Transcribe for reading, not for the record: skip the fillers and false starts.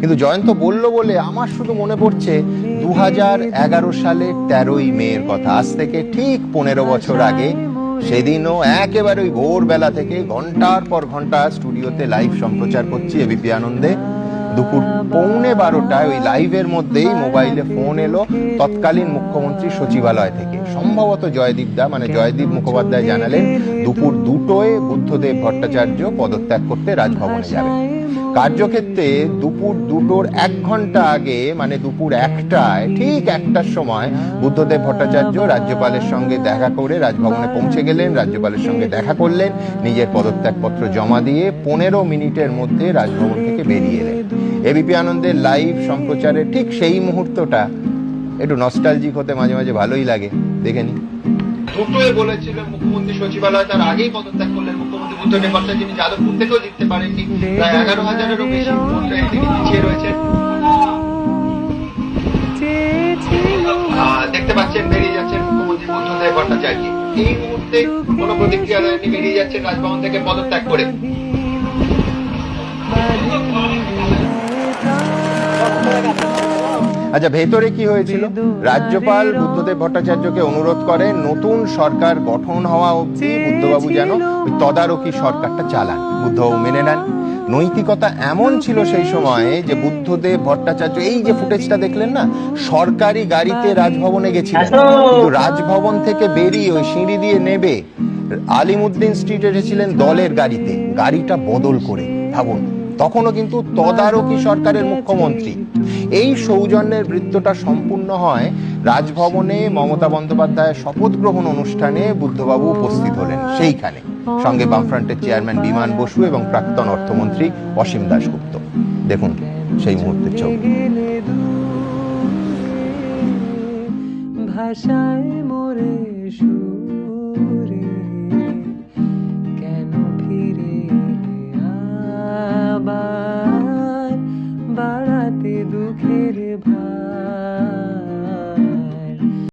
কিন্তু জয়ন্ত বলল বলে আমার শুধু মনে পড়ছে 2011 সালে 13ই মের কথা। আজ থেকে ঠিক 15 বছর আগে সেদিনও একেবারে ওই ভোরবেলা থেকে ঘন্টার পর ঘন্টা স্টুডিওতে লাইভ সম্প্রচার করছি এবিপি আনন্দে। দুপুর 11:15 ওই লাইভের মধ্যেই মোবাইলে ফোন এলো তৎকালীন মুখ্যমন্ত্রী সচিবালয় থেকে। সম্ভবত জয়দীপ দা, মানে জয়দীপ মুখোপাধ্যায় জানালেন দুপুর 2টোয় বুদ্ধদেব ভট্টাচার্য পদত্যাগ করতে রাজভবনে যাবেন। কার্যক্ষেত্রে দুপুর 2টোর 1 ঘন্টা আগে, মানে দুপুর 1টায়, ঠিক 1টার সময় বুদ্ধদেব ভট্টাচার্য রাজ্যপালের সঙ্গে দেখা করে রাজভবনে পৌঁছে গেলেন। রাজ্যপালের সঙ্গে দেখা করলেন, নিজের পদত্যাগপত্র জমা দিয়ে 15 মিনিটের মধ্যে রাজভবন থেকে বেরিয়ে এলেন। এবিপি আনন্দের লাইভ সম্প্রচারে ঠিক সেই মুহূর্তটা একটু নস্টালজিক হতে মাঝে মাঝে ভালোই লাগে। দেখে নি। 2টোয় বলেছিলেন মুখ্যমন্ত্রী সচিবালয়, তার আগেই পদত্যাগ করলেন মুখ্যমন্ত্রী বুদ্ধদেব ভট্টাচার্য, যিনি যাদবপুর থেকেও জিততে পারেননি। প্রায় 11,000-এরও বেশি ভোট তিনি পিছিয়ে রয়েছেন। দেখতে পাচ্ছেন বেরিয়ে যাচ্ছেন মুখ্যমন্ত্রী বুদ্ধদেব ভট্টাচার্য। এই মুহূর্তে কোনো প্রতিক্রিয়া দেননি, বেরিয়ে যাচ্ছেন রাজভবন থেকে পদত্যাগ করে। আচ্ছা, ভেতরে কি হয়েছিল? রাজ্যপাল বুদ্ধদেব ভট্টাচার্যকে অনুরোধ করেন নতুন সরকার গঠন হওয়া অবধি বুদ্ধবাবু যেন ওই তদারকি সরকারটা চালান। বুদ্ধবাবু মেনে নেন। নৈতিকতা এমন ছিল সেই সময়ে যে বুদ্ধদেব ভট্টাচার্য, এই যে ফুটেজটা দেখলেন না, সরকারি গাড়িতে রাজভবনে গেছিলেন, কিন্তু রাজভবন থেকে বেরিয়ে ওই সিঁড়ি দিয়ে নেবে আলিমুদ্দিন স্ট্রিট এসেছিলেন দলের গাড়িতে, গাড়িটা বদল করে। ভাবুন, তখনও কিন্তু তদারকি সরকারের মুখ্যমন্ত্রী। এই সৌজন্যের বৃত্তটা সম্পূর্ণ হয় রাজভবনে মমতা বন্দ্যোপাধ্যায়ের শপথ গ্রহণ অনুষ্ঠানে বুদ্ধবাবু উপস্থিত হলেন। সেইখানে সঙ্গে বামফ্রন্টের চেয়ারম্যান বিমান বসু এবং প্রাক্তন অর্থমন্ত্রী অসীম দাশগুপ্ত। দেখুন সেই মুহূর্তের ছবি। ভাষায় মোরে